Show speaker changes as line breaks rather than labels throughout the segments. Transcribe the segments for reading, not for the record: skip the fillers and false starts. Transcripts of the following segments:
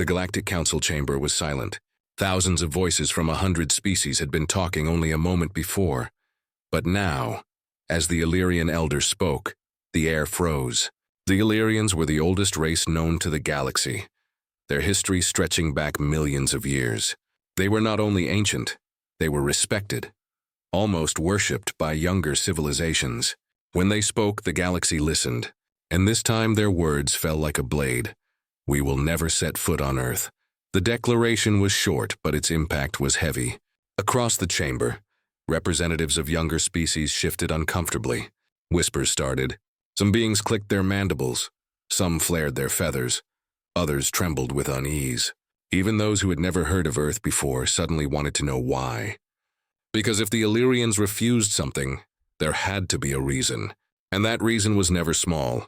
The Galactic Council chamber was silent. Thousands of voices from 100 species had been talking only a moment before. But now, as the Illyrian elder spoke, the air froze. The Illyrians were the oldest race known to the galaxy, their history stretching back millions of years. They were not only ancient, they were respected, almost worshipped by younger civilizations. When they spoke, the galaxy listened, and this time their words fell like a blade. We will never set foot on Earth. The declaration was short, but its impact was heavy. Across the chamber, representatives of younger species shifted uncomfortably. Whispers started. Some beings clicked their mandibles. Some flared their feathers. Others trembled with unease. Even those who had never heard of Earth before suddenly wanted to know why. Because if the Illyrians refused something, there had to be a reason. And that reason was never small.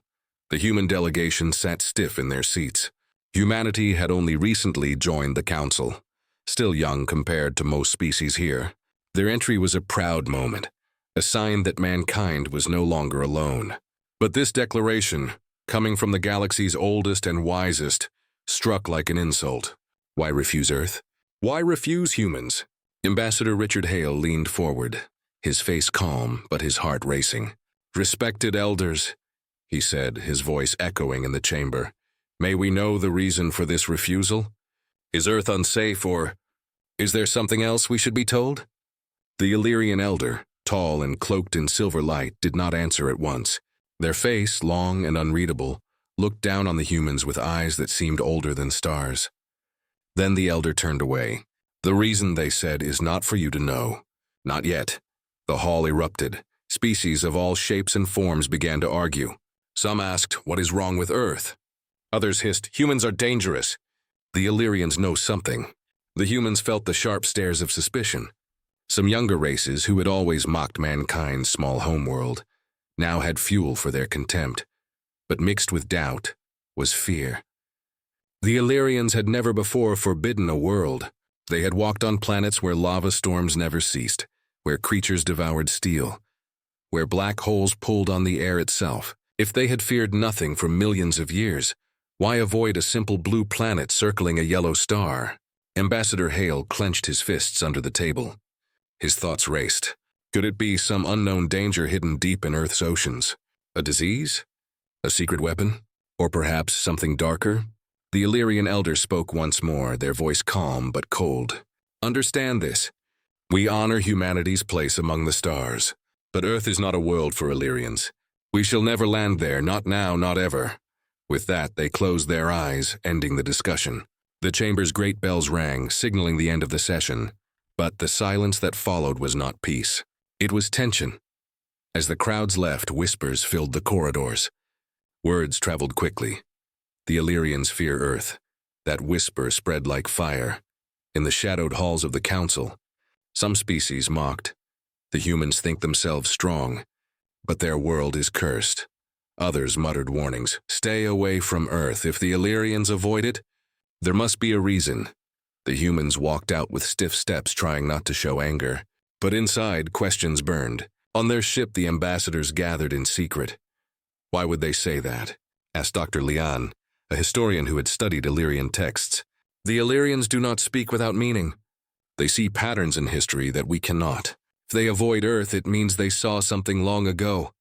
The human delegation sat stiff in their seats. Humanity had only recently joined the council, still young compared to most species here. Their entry was a proud moment, a sign that mankind was no longer alone. But this declaration, coming from the galaxy's oldest and wisest, struck like an insult. Why refuse Earth? Why refuse humans? Ambassador Richard Hale leaned forward, his face calm but his heart racing. "Respected elders," he said, his voice echoing in the chamber, "may we know the reason for this refusal? Is Earth unsafe, or is there something else we should be told?" The Illyrian elder, tall and cloaked in silver light, did not answer at once. Their face, long and unreadable, looked down on the humans with eyes that seemed older than stars. Then the elder turned away. "The reason," they said, "is not for you to know. Not yet." The hall erupted. Species of all shapes and forms began to argue. Some asked, "What is wrong with Earth?" Others hissed, "Humans are dangerous." The Illyrians know something. The humans felt the sharp stares of suspicion. Some younger races, who had always mocked mankind's small homeworld, now had fuel for their contempt. But mixed with doubt was fear. The Illyrians had never before forbidden a world. They had walked on planets where lava storms never ceased, where creatures devoured steel, where black holes pulled on the air itself. If they had feared nothing for millions of years, why avoid a simple blue planet circling a yellow star? Ambassador Hale clenched his fists under the table. His thoughts raced. Could it be some unknown danger hidden deep in Earth's oceans? A disease? A secret weapon? Or perhaps something darker? The Illyrian elder spoke once more, their voice calm but cold. "Understand this. We honor humanity's place among the stars. But Earth is not a world for Illyrians. We shall never land there, not now, not ever." With that, they closed their eyes, ending the discussion. The chamber's great bells rang, signaling the end of the session. But the silence that followed was not peace. It was tension. As the crowds left, whispers filled the corridors. Words traveled quickly. The Illyrians fear Earth. That whisper spread like fire. In the shadowed halls of the council, some species mocked. The humans think themselves strong, but their world is cursed. Others muttered warnings. Stay away from Earth. If the Illyrians avoid it, there must be a reason. The humans walked out with stiff steps, trying not to show anger. But inside, questions burned. On their ship, the ambassadors gathered in secret. "Why would they say that?" asked Dr. Lian, a historian who had studied Illyrian texts. "The Illyrians do not speak without meaning. They see patterns in history that we cannot. If they avoid Earth, it means they saw something long ago.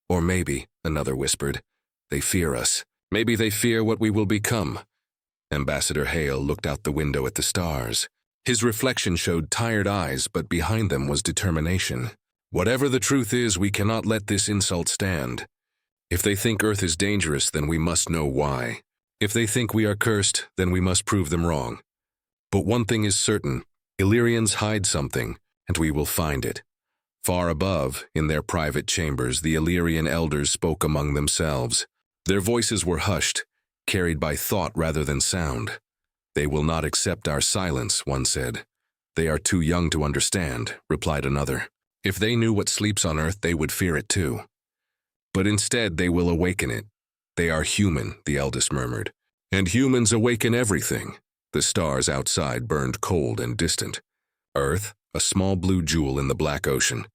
Or maybe," another whispered, "they fear us. Maybe they fear what we will become." Ambassador Hale looked out the window at the stars. His reflection showed tired eyes, but behind them was determination. "Whatever the truth is, we cannot let this insult stand. If they think Earth is dangerous, then we must know why. If they think we are cursed, then we must prove them wrong. But one thing is certain, Illyrians hide something, and we will find it." Far above, in their private chambers, the Illyrian elders spoke among themselves. Their voices were hushed, carried by thought rather than sound. "They will not accept our silence," one said. "They are too young to understand," replied another. "If they knew what sleeps on Earth, they would fear it too. But instead, they will awaken it. They are human," the eldest murmured. "And humans awaken everything." The stars outside burned cold and distant. Earth, a small blue jewel in the black ocean,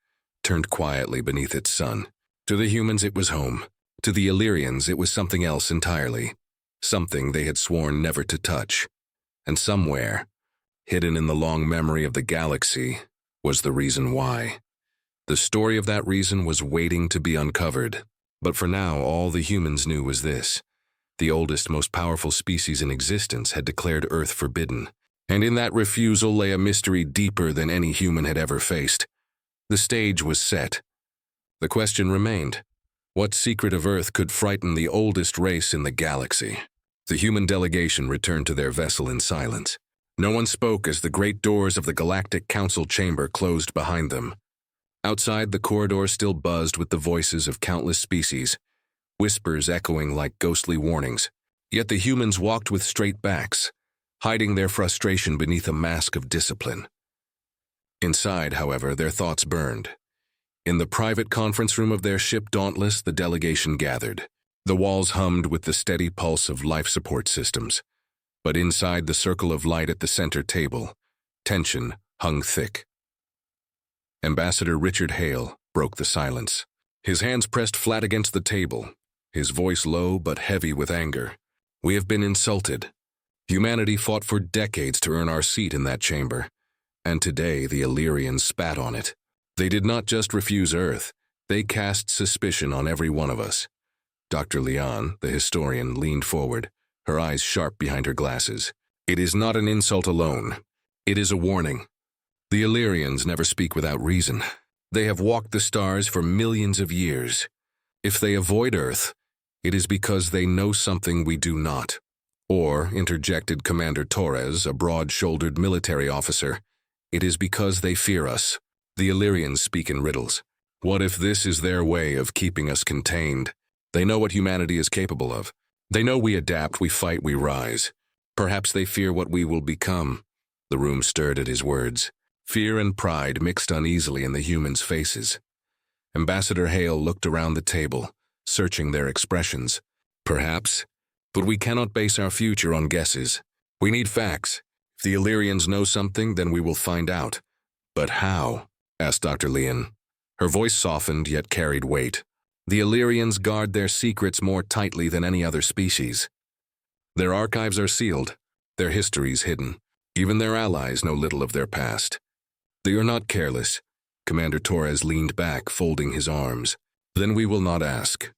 turned quietly beneath its sun. To the humans, it was home. To the Illyrians, it was something else entirely. Something they had sworn never to touch. And somewhere, hidden in the long memory of the galaxy, was the reason why. The story of that reason was waiting to be uncovered. But for now, all the humans knew was this. The oldest, most powerful species in existence had declared Earth forbidden. And in that refusal lay a mystery deeper than any human had ever faced. The stage was set. The question remained. What secret of Earth could frighten the oldest race in the galaxy? The human delegation returned to their vessel in silence. No one spoke as the great doors of the Galactic Council chamber closed behind them. Outside, the corridor still buzzed with the voices of countless species, whispers echoing like ghostly warnings. Yet the humans walked with straight backs, hiding their frustration beneath a mask of discipline. Inside, however, their thoughts burned. In the private conference room of their ship Dauntless, the delegation gathered. The walls hummed with the steady pulse of life support systems. But inside the circle of light at the center table, tension hung thick. Ambassador Richard Hale broke the silence. His hands pressed flat against the table, his voice low but heavy with anger. We have been insulted. Humanity fought for decades to earn our seat in that chamber, and today the Illyrians spat on it. They did not just refuse Earth, they cast suspicion on every one of us. Dr. Leon, the historian, leaned forward, her eyes sharp behind her glasses. It is not an insult alone. It is a warning. The Illyrians never speak without reason. They have walked the stars for millions of years. If they avoid Earth, it is because they know something we do not. Or, interjected Commander Torres, a broad-shouldered military officer, it is because they fear us. The Illyrians speak in riddles. What if this is their way of keeping us contained? They know what humanity is capable of. They know we adapt, we fight, we rise. Perhaps they fear what we will become. The room stirred at his words. Fear and pride mixed uneasily in the humans' faces. Ambassador Hale looked around the table, searching their expressions. Perhaps, but we cannot base our future on guesses. We need facts. If the Illyrians know something, then we will find out. But how? Asked Dr. Leon. Her voice softened yet carried weight. The Illyrians guard their secrets more tightly than any other species. Their archives are sealed, their histories hidden. Even their allies know little of their past. They are not careless. Commander Torres leaned back, folding his arms. Then we will not ask.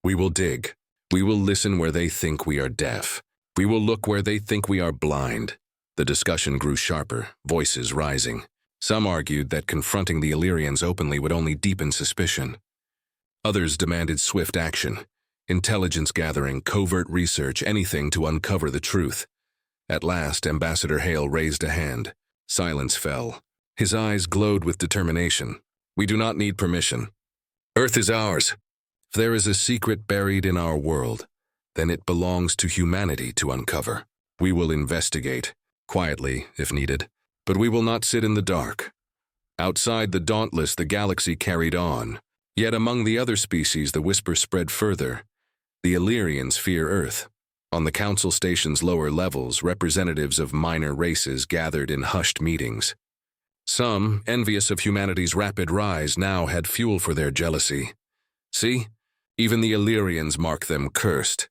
We will dig. We will listen where they think we are deaf. We will look where they think we are blind. The discussion grew sharper, voices rising. Some argued that confronting the Illyrians openly would only deepen suspicion. Others demanded swift action, intelligence gathering, covert research, anything to uncover the truth. At last, Ambassador Hale raised a hand. Silence fell. His eyes glowed with determination. We do not need permission. Earth is ours. If there is a secret buried in our world, then it belongs to humanity to uncover. We will investigate, quietly if needed, but we will not sit in the dark. Outside the Dauntless, the galaxy carried on. Yet among the other species, the whisper spread further. The Illyrians fear Earth. On the council station's lower levels, representatives of minor races gathered in hushed meetings. Some, envious of humanity's rapid rise, now had fuel for their jealousy. See, even the Illyrians mark them cursed.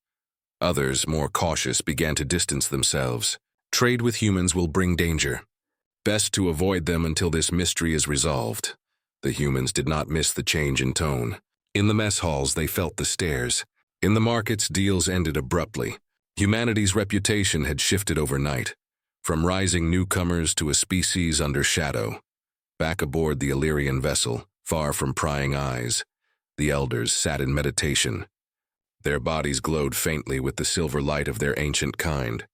Others, more cautious, began to distance themselves. Trade with humans will bring danger. Best to avoid them until this mystery is resolved. The humans did not miss the change in tone. In the mess halls, they felt the stares. In the markets, deals ended abruptly. Humanity's reputation had shifted overnight, from rising newcomers to a species under shadow. Back aboard the Illyrian vessel, far from prying eyes, the elders sat in meditation. Their bodies glowed faintly with the silver light of their ancient kind.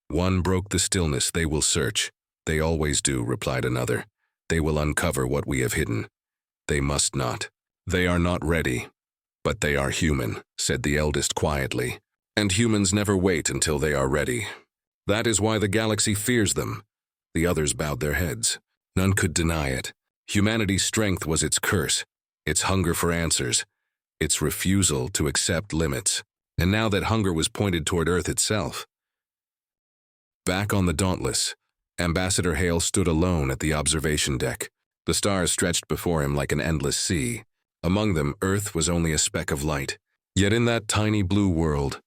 One broke the stillness. They will search. They always do, replied another. They will uncover what we have hidden. They must not. They are not ready. But they are human, said the eldest quietly. And humans never wait until they are ready. That is why the galaxy fears them. The others bowed their heads. None could deny it. Humanity's strength was its curse, its hunger for answers, its refusal to accept limits. And now that hunger was pointed toward Earth itself. Back on the Dauntless, Ambassador Hale stood alone at the observation deck. The stars stretched before him like an endless sea. Among them, Earth was only a speck of light. Yet in that tiny blue world,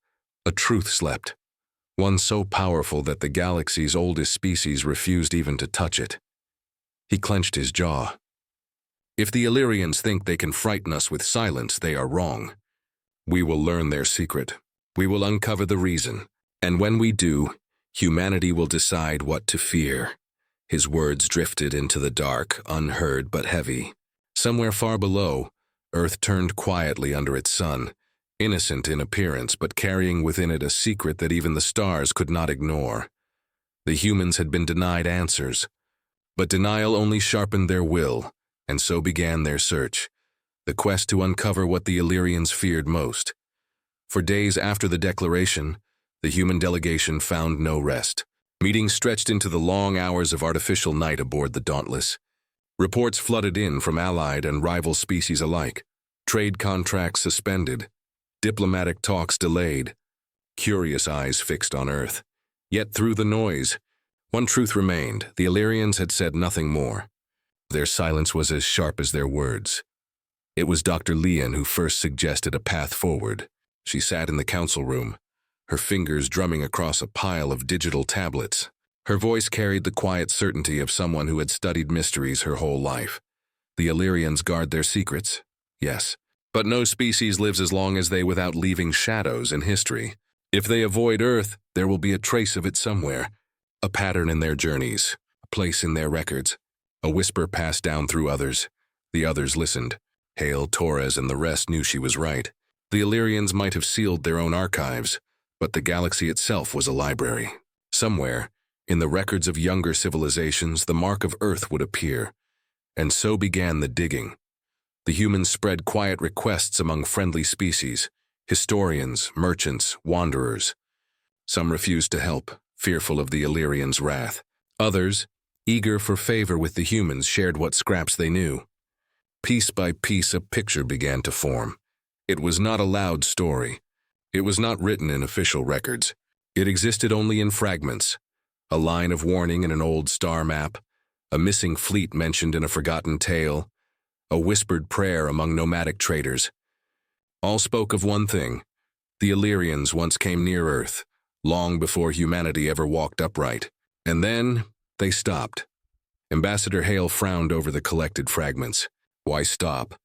a truth slept. one so powerful that the galaxy's oldest species refused even to touch it. He clenched his jaw. If the Illyrians think they can frighten us with silence, they are wrong. We will learn their secret. We will uncover the reason. And when we do, humanity will decide what to fear. His words drifted into the dark, unheard but heavy. Somewhere far below, Earth turned quietly under its sun, innocent in appearance but carrying within it a secret that even the stars could not ignore. The humans had been denied answers, but denial only sharpened their will, and so began their search, the quest to uncover what the Illyrians feared most. For days after the declaration, the human delegation found no rest. Meetings stretched into the long hours of artificial night aboard the Dauntless. Reports flooded in from allied and rival species alike. Trade contracts suspended. Diplomatic talks delayed. Curious eyes fixed on Earth. Yet through the noise, one truth remained. The Illyrians had said nothing more. Their silence was as sharp as their words. It was Dr. Lian who first suggested a path forward. She sat in the council room, her fingers drumming across a pile of digital tablets. Her voice carried the quiet certainty of someone who had studied mysteries her whole life. The Illyrians guard their secrets, yes, but no species lives as long as they without leaving shadows in history. If they avoid Earth, there will be a trace of it somewhere, a pattern in their journeys, a place in their records, a whisper passed down through others. The others listened. Hale, Torres, and the rest knew she was right. The Illyrians might have sealed their own archives, but the galaxy itself was a library. Somewhere, in the records of younger civilizations, the mark of Earth would appear. And so began the digging. The humans spread quiet requests among friendly species, historians, merchants, wanderers. Some refused to help, fearful of the Illyrians' wrath. Others, eager for favor with the humans, shared what scraps they knew. Piece by piece, a picture began to form. It was not a loud story. It was not written in official records. It existed only in fragments. A line of warning in an old star map, a missing fleet mentioned in a forgotten tale, a whispered prayer among nomadic traders. All spoke of one thing. The Illyrians once came near Earth, long before humanity ever walked upright. And then they stopped. Ambassador Hale frowned over the collected fragments. Why stop?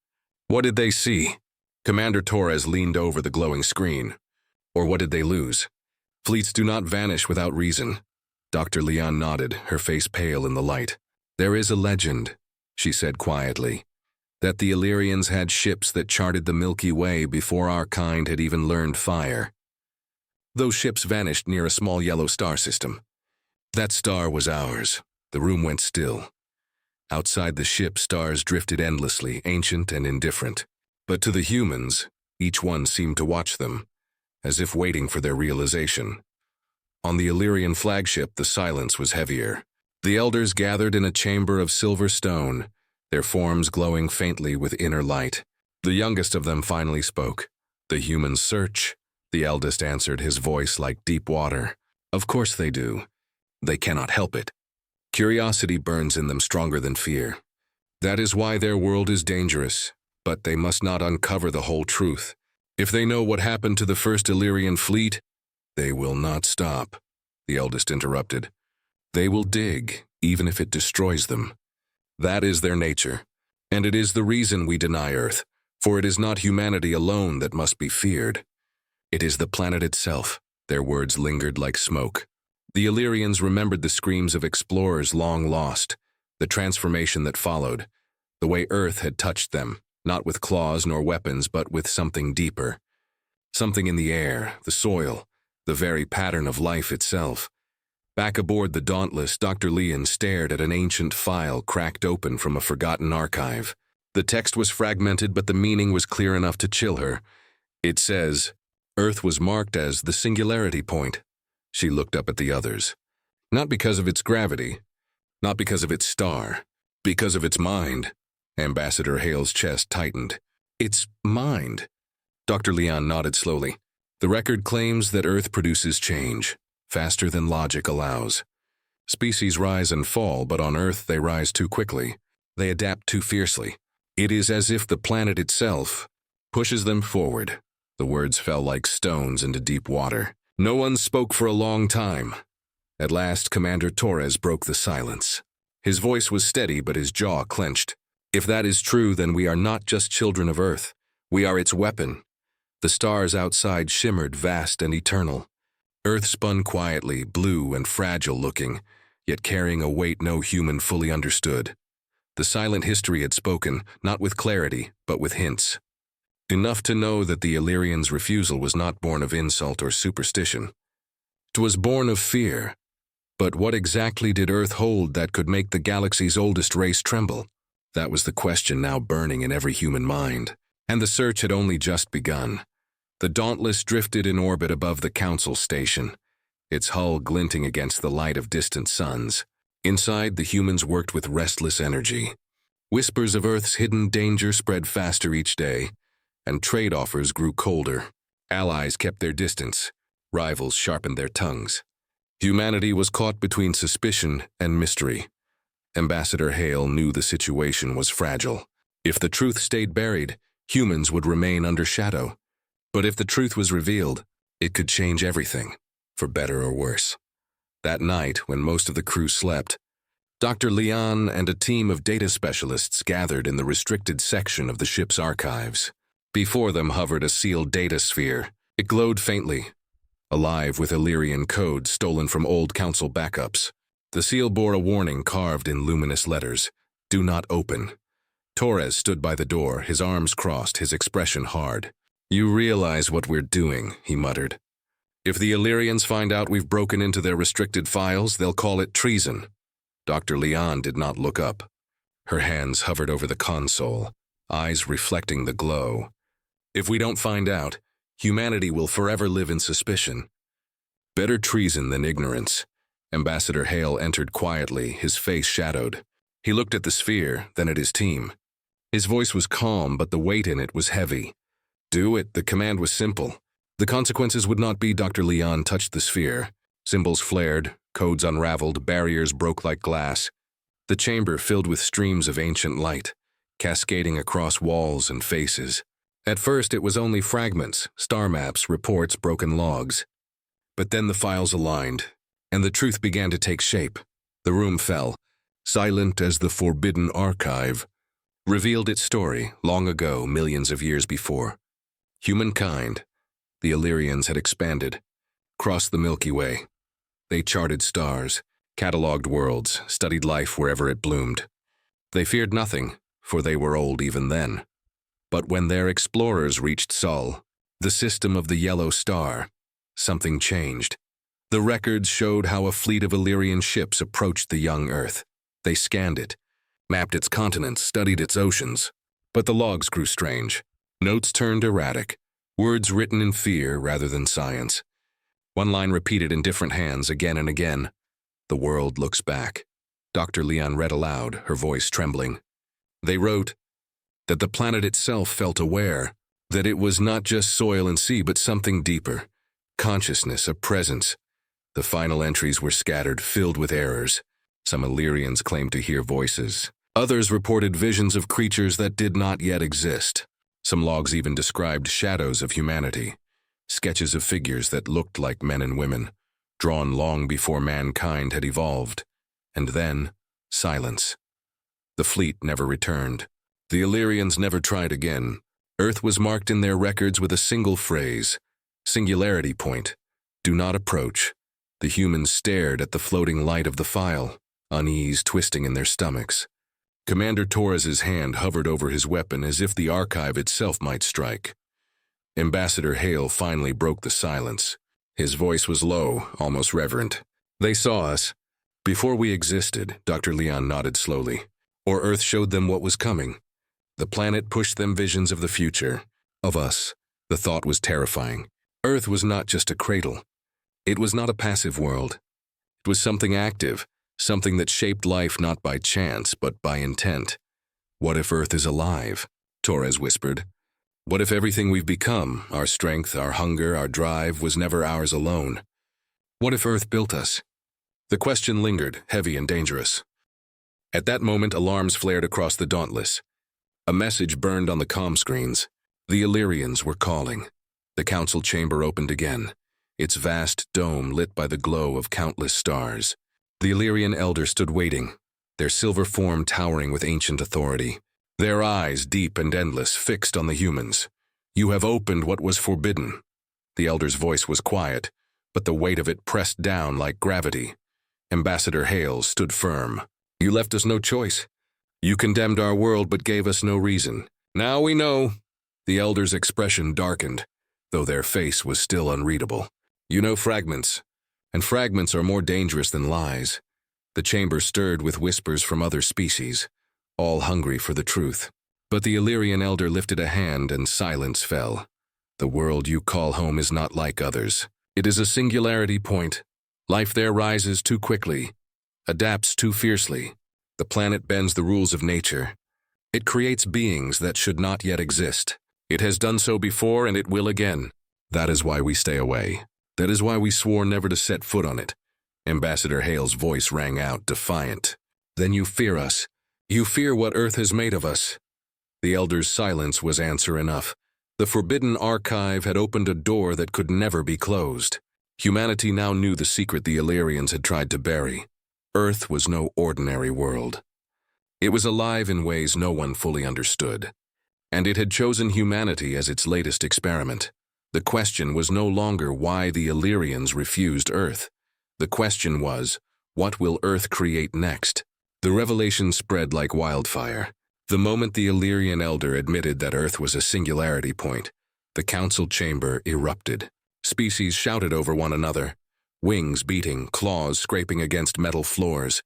What did they see? Commander Torres leaned over the glowing screen. Or what did they lose? Fleets do not vanish without reason. Dr. Lian nodded, her face pale in the light. There is a legend, she said quietly, that the Illyrians had ships that charted the Milky Way before our kind had even learned fire. Those ships vanished near a small yellow star system. That star was ours. The room went still. Outside the ship, stars drifted endlessly, ancient and indifferent. But to the humans, each one seemed to watch them, as if waiting for their realization. On the Illyrian flagship, the silence was heavier. The elders gathered in a chamber of silver stone, their forms glowing faintly with inner light. The youngest of them finally spoke. The humans search, the eldest answered, his voice like deep water. Of course they do. They cannot help it. Curiosity burns in them stronger than fear. That is why their world is dangerous, but they must not uncover the whole truth. If they know what happened to the first Illyrian fleet, they will not stop, the eldest interrupted. They will dig, even if it destroys them. That is their nature, and it is the reason we deny Earth, for it is not humanity alone that must be feared. It is the planet itself. Their words lingered like smoke. The Illyrians remembered the screams of explorers long lost, the transformation that followed, the way Earth had touched them, not with claws nor weapons, but with something deeper. Something in the air, the soil, the very pattern of life itself. Back aboard the Dauntless, Dr. Lian stared at an ancient file cracked open from a forgotten archive. The text was fragmented, but the meaning was clear enough to chill her. It says, Earth was marked as the singularity point. She looked up at the others. Not because of its gravity, not because of its star, because of its mind. Ambassador Hale's chest tightened. Its mind. Dr. Lian nodded slowly. The record claims that Earth produces change, faster than logic allows. Species rise and fall, but on Earth they rise too quickly. They adapt too fiercely. It is as if the planet itself pushes them forward. The words fell like stones into deep water. No one spoke for a long time. At last, Commander Torres broke the silence. His voice was steady, but his jaw clenched. If that is true, then we are not just children of Earth. We are its weapon. The stars outside shimmered vast and eternal. Earth spun quietly, blue and fragile-looking, yet carrying a weight no human fully understood. The silent history had spoken, not with clarity, but with hints. Enough to know that the Illyrians' refusal was not born of insult or superstition. It was born of fear. But what exactly did Earth hold that could make the galaxy's oldest race tremble? That was the question now burning in every human mind. And the search had only just begun. The Dauntless drifted in orbit above the Council Station, its hull glinting against the light of distant suns. Inside, the humans worked with restless energy. Whispers of Earth's hidden danger spread faster each day, and trade offers grew colder. Allies kept their distance. Rivals sharpened their tongues. Humanity was caught between suspicion and mystery. Ambassador Hale knew the situation was fragile. If the truth stayed buried, humans would remain under shadow. But if the truth was revealed, it could change everything, for better or worse. That night, when most of the crew slept, Dr. Leon and a team of data specialists gathered in the restricted section of the ship's archives. Before them hovered a sealed data sphere. It glowed faintly, alive with Illyrian code stolen from old Council backups. The seal bore a warning carved in luminous letters: "Do not open." Torres stood by the door, his arms crossed, his expression hard. "You realize what we're doing," he muttered. "If the Illyrians find out we've broken into their restricted files, they'll call it treason." Dr. Leon did not look up. Her hands hovered over the console, eyes reflecting the glow. "If we don't find out, humanity will forever live in suspicion. Better treason than ignorance." Ambassador Hale entered quietly, his face shadowed. He looked at the sphere, then at his team. His voice was calm, but the weight in it was heavy. Do it. The command was simple. The consequences would not be. Dr. Leon touched the sphere. Symbols flared, codes unraveled, barriers broke like glass. The chamber filled with streams of ancient light, cascading across walls and faces. At first, it was only fragments, star maps, reports, broken logs. But then the files aligned, and the truth began to take shape. The room fell, silent as the forbidden archive, revealed its story long ago, millions of years before. Humankind, the Illyrians, had expanded, crossed the Milky Way. They charted stars, catalogued worlds, studied life wherever it bloomed. They feared nothing, for they were old even then. But when their explorers reached Sol, the system of the yellow star, something changed. The records showed how a fleet of Illyrian ships approached the young Earth. They scanned it, mapped its continents, studied its oceans. But the logs grew strange. Notes turned erratic, words written in fear rather than science. One line repeated in different hands again and again: "The world looks back." Dr. Leon read aloud, her voice trembling. They wrote that the planet itself felt aware, that it was not just soil and sea but something deeper, consciousness, a presence. The final entries were scattered, filled with errors. Some Illyrians claimed to hear voices. Others reported visions of creatures that did not yet exist. Some logs even described shadows of humanity, sketches of figures that looked like men and women, drawn long before mankind had evolved. And then, silence. The fleet never returned. The Illyrians never tried again. Earth was marked in their records with a single phrase: singularity point. Do not approach. The humans stared at the floating light of the file, unease twisting in their stomachs. Commander Torres's hand hovered over his weapon as if the archive itself might strike. Ambassador Hale finally broke the silence. His voice was low, almost reverent. "They saw us. Before we existed," Dr. Leon nodded slowly. "Or Earth showed them what was coming. The planet pushed them visions of the future, of us." The thought was terrifying. Earth was not just a cradle. It was not a passive world. It was something active, something that shaped life not by chance, but by intent. "What if Earth is alive?" Torres whispered. "What if everything we've become, our strength, our hunger, our drive, was never ours alone? What if Earth built us?" The question lingered, heavy and dangerous. At that moment, alarms flared across the Dauntless. A message burned on the comm screens. The Illyrians were calling. The council chamber opened again. its vast dome lit by the glow of countless stars. The Illyrian elder stood waiting, their silver form towering with ancient authority. Their eyes, deep and endless, fixed on the humans. "You have opened what was forbidden." The elder's voice was quiet, but the weight of it pressed down like gravity. Ambassador Hales stood firm. "You left us no choice. You condemned our world but gave us no reason. Now we know." The elder's expression darkened, though their face was still unreadable. "You know fragments, and fragments are more dangerous than lies." The chamber stirred with whispers from other species, all hungry for the truth. But the Illyrian elder lifted a hand and silence fell. "The world you call home is not like others. It is a singularity point. Life there rises too quickly, adapts too fiercely. The planet bends the rules of nature. It creates beings that should not yet exist. It has done so before and it will again. That is why we stay away. That is why we swore never to set foot on it." Ambassador Hale's voice rang out, defiant. "Then you fear us. You fear what Earth has made of us." The elder's silence was answer enough. The forbidden archive had opened a door that could never be closed. Humanity now knew the secret the Illyrians had tried to bury. Earth was no ordinary world. It was alive in ways no one fully understood. And it had chosen humanity as its latest experiment. The question was no longer why the Illyrians refused Earth. The question was, what will Earth create next? The revelation spread like wildfire. The moment the Illyrian elder admitted that Earth was a singularity point, the council chamber erupted. Species shouted over one another, wings beating, claws scraping against metal floors,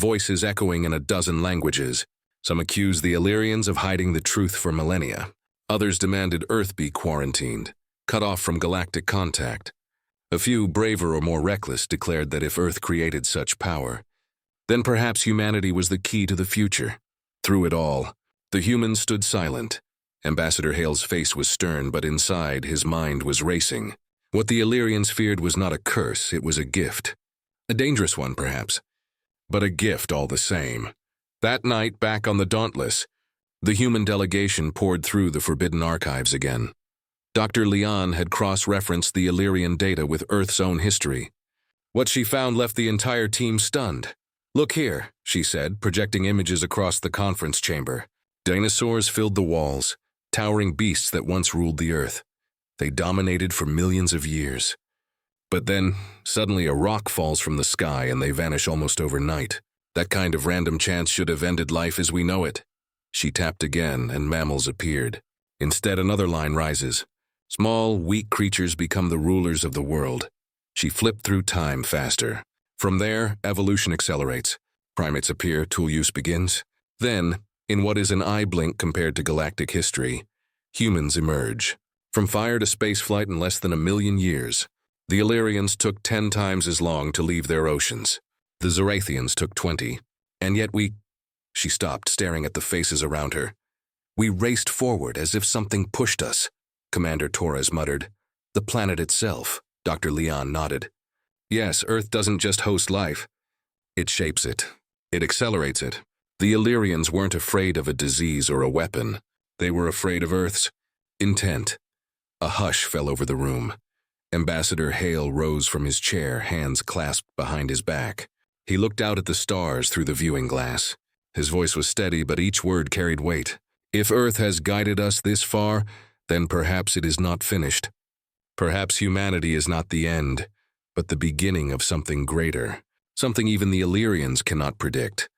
voices echoing in a dozen languages. Some accused the Illyrians of hiding the truth for millennia. Others demanded Earth be quarantined, cut off from galactic contact. A few, braver or more reckless, declared that if Earth created such power, then perhaps humanity was the key to the future. Through it all, the humans stood silent. Ambassador Hale's face was stern, but inside his mind was racing. What the Illyrians feared was not a curse, it was a gift. A dangerous one, perhaps, but a gift all the same. That night, back on the Dauntless, the human delegation poured through the forbidden archives again. Dr. Leon had cross-referenced the Illyrian data with Earth's own history. What she found left the entire team stunned. "Look here," she said, projecting images across the conference chamber. Dinosaurs filled the walls, towering beasts that once ruled the Earth. They dominated for millions of years. But then, suddenly a rock falls from the sky and they vanish almost overnight. That kind of random chance should have ended life as we know it. She tapped again, and mammals appeared. Instead, another line rises. Small, weak creatures become the rulers of the world. She flipped through time faster. From there, evolution accelerates. Primates appear, tool use begins. Then, in what is an eye blink compared to galactic history, humans emerge. From fire to spaceflight in less than 1,000,000 years. The Illyrians took 10 times as long to leave their oceans. The Zorathians took 20. And yet She stopped, staring at the faces around her. "We raced forward as if something pushed us," Commander Torres muttered. "The planet itself," Dr. Leon nodded. "Yes, Earth doesn't just host life. It shapes it. It accelerates it." The Illyrians weren't afraid of a disease or a weapon. They were afraid of Earth's intent. A hush fell over the room. Ambassador Hale rose from his chair, hands clasped behind his back. He looked out at the stars through the viewing glass. His voice was steady, but each word carried weight. "If Earth has guided us this far, then perhaps it is not finished. Perhaps humanity is not the end, but the beginning of something greater, something even the Illyrians cannot predict."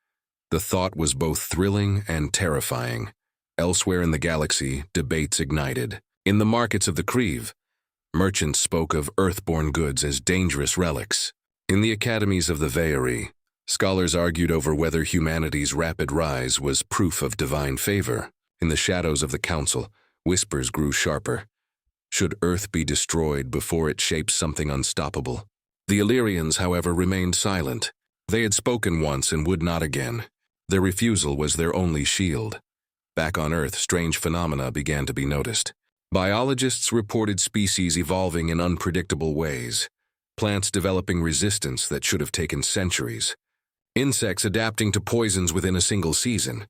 The thought was both thrilling and terrifying. Elsewhere in the galaxy, debates ignited. In the markets of the Creve, merchants spoke of Earth-born goods as dangerous relics. In the academies of the Veery, scholars argued over whether humanity's rapid rise was proof of divine favor. In the shadows of the council, whispers grew sharper. Should Earth be destroyed before it shapes something unstoppable? The Illyrians, however, remained silent. They had spoken once and would not again. Their refusal was their only shield. Back on Earth, strange phenomena began to be noticed. Biologists reported species evolving in unpredictable ways, plants developing resistance that should have taken centuries, insects adapting to poisons within a single season,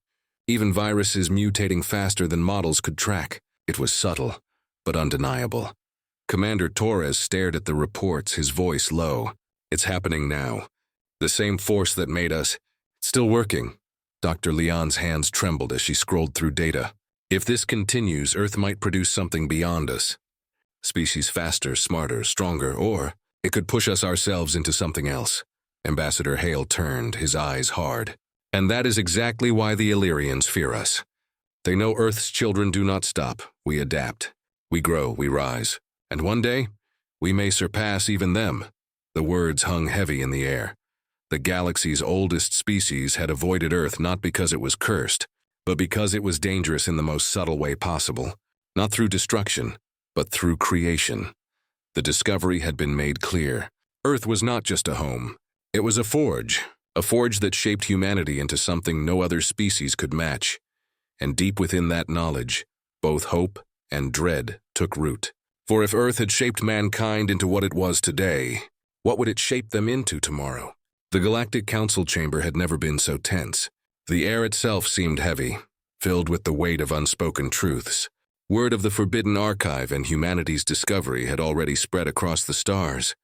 even viruses mutating faster than models could track. It was subtle, but undeniable. Commander Torres stared at the reports, his voice low. It's happening now. The same force that made us. Still working. Dr. Leon's hands trembled as she scrolled through data. If this continues, Earth might produce something beyond us. Species faster, smarter, stronger, or it could push us ourselves into something else. Ambassador Hale turned, his eyes hard. And that is exactly why the Illyrians fear us. They know Earth's children do not stop. We adapt. We grow, we rise. And one day, we may surpass even them. The words hung heavy in the air. The galaxy's oldest species had avoided Earth not because it was cursed, but because it was dangerous in the most subtle way possible. Not through destruction, but through creation. The discovery had been made clear. Earth was not just a home. It was a forge that shaped humanity into something no other species could match. And deep within that knowledge, both hope and dread took root. For if Earth had shaped mankind into what it was today, what would it shape them into tomorrow? The Galactic Council chamber had never been so tense. The air itself seemed heavy, filled with the weight of unspoken truths. Word of the Forbidden Archive and humanity's discovery had already spread across the stars.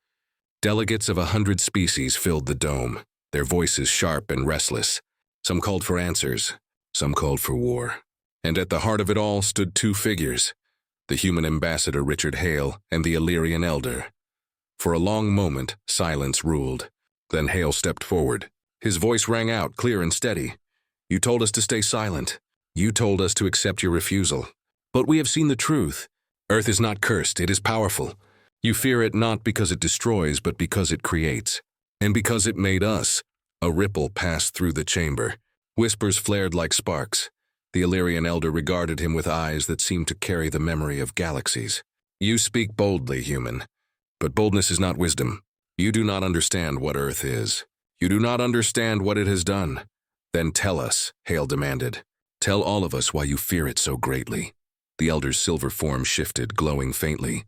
Delegates of 100 species filled the dome, their voices sharp and restless. Some called for answers, some called for war. And at the heart of it all stood two figures, the human ambassador Richard Hale and the Illyrian elder. For a long moment, silence ruled. Then Hale stepped forward. His voice rang out, clear and steady. You told us to stay silent. You told us to accept your refusal. But we have seen the truth. Earth is not cursed, it is powerful. You fear it not because it destroys, but because it creates. And because it made us. A ripple passed through the chamber. Whispers flared like sparks. The Illyrian elder regarded him with eyes that seemed to carry the memory of galaxies. You speak boldly, human. But boldness is not wisdom. You do not understand what Earth is. You do not understand what it has done. Then tell us, Hale demanded. Tell all of us why you fear it so greatly. The elder's silver form shifted, glowing faintly.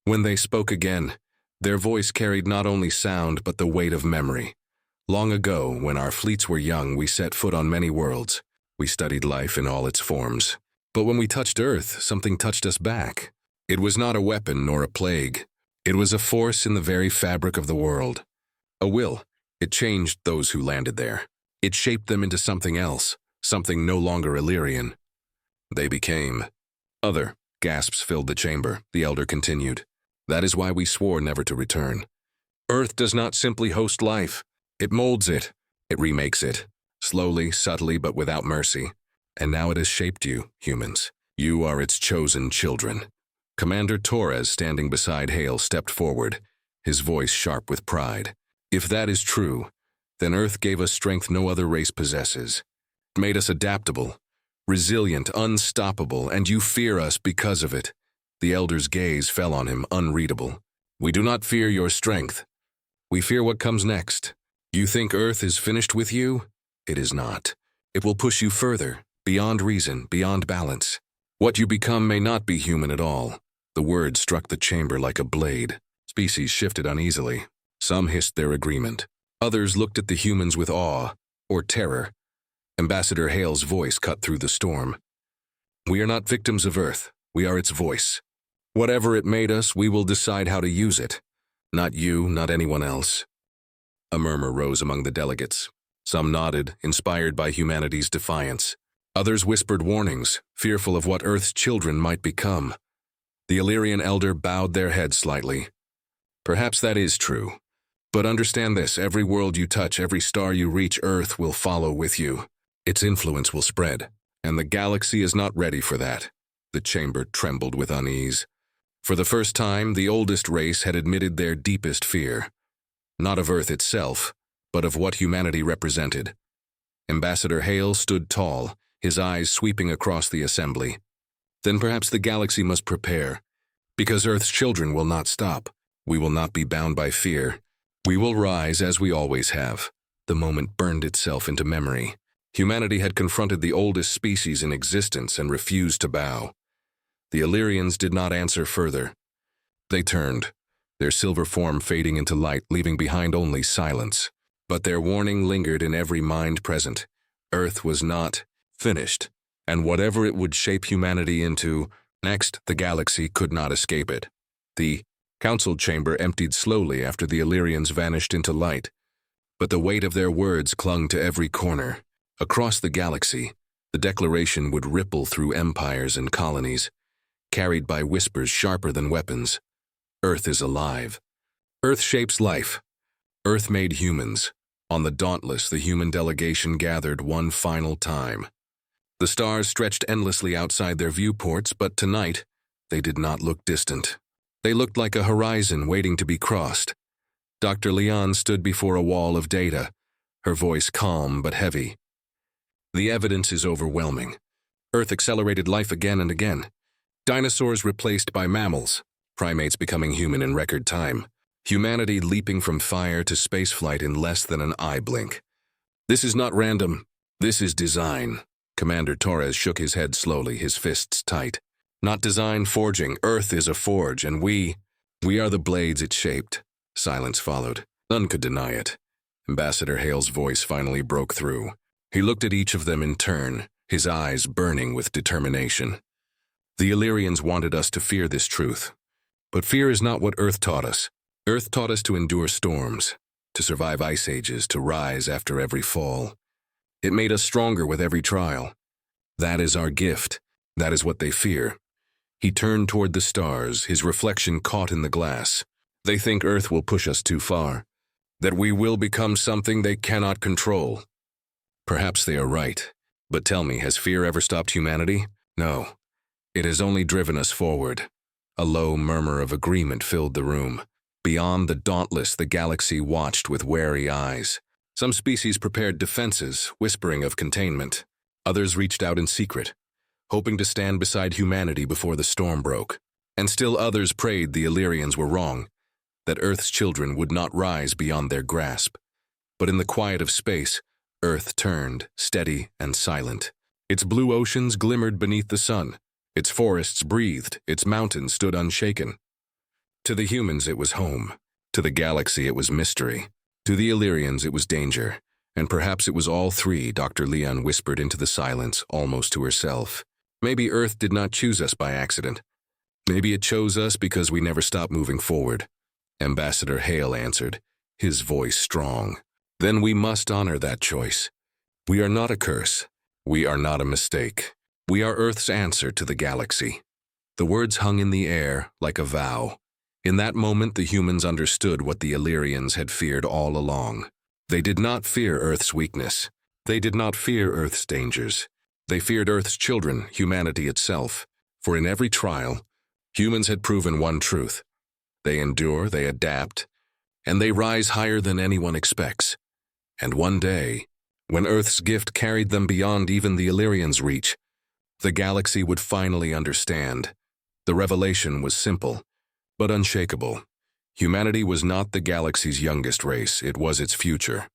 When they spoke again, their voice carried not only sound but the weight of memory. Long ago, when our fleets were young, we set foot on many worlds. We studied life in all its forms. But when we touched Earth, something touched us back. It was not a weapon nor a plague. It was a force in the very fabric of the world. A will. It changed those who landed there. It shaped them into something else, something no longer Illyrian. They became other. Gasps filled the chamber. The elder continued. That is why we swore never to return. Earth does not simply host life. It molds it. It remakes it. Slowly, subtly, but without mercy. And now it has shaped you, humans. You are its chosen children. Commander Torres, standing beside Hale, stepped forward, his voice sharp with pride. If that is true, then Earth gave us strength no other race possesses. It made us adaptable, resilient, unstoppable, and you fear us because of it. The elder's gaze fell on him, unreadable. We do not fear your strength. We fear what comes next. You think Earth is finished with you? It is not. It will push you further, beyond reason, beyond balance. What you become may not be human at all. The word struck the chamber like a blade. Species shifted uneasily. Some hissed their agreement. Others looked at the humans with awe, or terror. Ambassador Hale's voice cut through the storm. We are not victims of Earth. We are its voice. Whatever it made us, we will decide how to use it. Not you, not anyone else. A murmur rose among the delegates. Some nodded, inspired by humanity's defiance. Others whispered warnings, fearful of what Earth's children might become. The Illyrian elder bowed their heads slightly. Perhaps that is true. But understand this, every world you touch, every star you reach, Earth will follow with you. Its influence will spread, and the galaxy is not ready for that. The chamber trembled with unease. For the first time, the oldest race had admitted their deepest fear. Not of Earth itself, but of what humanity represented. Ambassador Hale stood tall, his eyes sweeping across the assembly. Then perhaps the galaxy must prepare, because Earth's children will not stop. We will not be bound by fear. We will rise as we always have. The moment burned itself into memory. Humanity had confronted the oldest species in existence and refused to bow. The Illyrians did not answer further. They turned, their silver form fading into light, leaving behind only silence. But their warning lingered in every mind present. Earth was not finished, and whatever it would shape humanity into, next, the galaxy could not escape it. The council chamber emptied slowly after the Illyrians vanished into light, but the weight of their words clung to every corner. Across the galaxy, the declaration would ripple through empires and colonies, carried by whispers sharper than weapons. Earth is alive. Earth shapes life. Earth made humans. On the Dauntless, the human delegation gathered one final time. The stars stretched endlessly outside their viewports, but tonight, they did not look distant. They looked like a horizon waiting to be crossed. Dr. Leon stood before a wall of data, her voice calm but heavy. The evidence is overwhelming. Earth accelerated life again and again. Dinosaurs replaced by mammals, primates becoming human in record time, humanity leaping from fire to spaceflight in less than an eye blink. This is not random. This is design. Commander Torres shook his head slowly, his fists tight. Not design, forging. Earth is a forge, and we are the blades it shaped. Silence followed. None could deny it. Ambassador Hale's voice finally broke through. He looked at each of them in turn, his eyes burning with determination. The Illyrians wanted us to fear this truth. But fear is not what Earth taught us. Earth taught us to endure storms, to survive ice ages, to rise after every fall. It made us stronger with every trial. That is our gift. That is what they fear. He turned toward the stars, his reflection caught in the glass. They think Earth will push us too far, that we will become something they cannot control. Perhaps they are right, but tell me, has fear ever stopped humanity? No. It has only driven us forward. A low murmur of agreement filled the room. Beyond the Dauntless, the galaxy watched with wary eyes. Some species prepared defenses, whispering of containment. Others reached out in secret, hoping to stand beside humanity before the storm broke. And still others prayed the Illyrians were wrong, that Earth's children would not rise beyond their grasp. But in the quiet of space, Earth turned, steady and silent. Its blue oceans glimmered beneath the sun. Its forests breathed, its mountains stood unshaken. To the humans it was home. To the galaxy it was mystery. To the Illyrians it was danger. And perhaps it was all three, Dr. Leon whispered into the silence, almost to herself. Maybe Earth did not choose us by accident. Maybe it chose us because we never stopped moving forward. Ambassador Hale answered, his voice strong. Then we must honor that choice. We are not a curse. We are not a mistake. We are Earth's answer to the galaxy. The words hung in the air like a vow. In that moment, the humans understood what the Illyrians had feared all along. They did not fear Earth's weakness. They did not fear Earth's dangers. They feared Earth's children, humanity itself. For in every trial, humans had proven one truth. They endure, they adapt, and they rise higher than anyone expects. And one day, when Earth's gift carried them beyond even the Illyrians' reach, the galaxy would finally understand. The revelation was simple, but unshakable. Humanity was not the galaxy's youngest race, it was its future.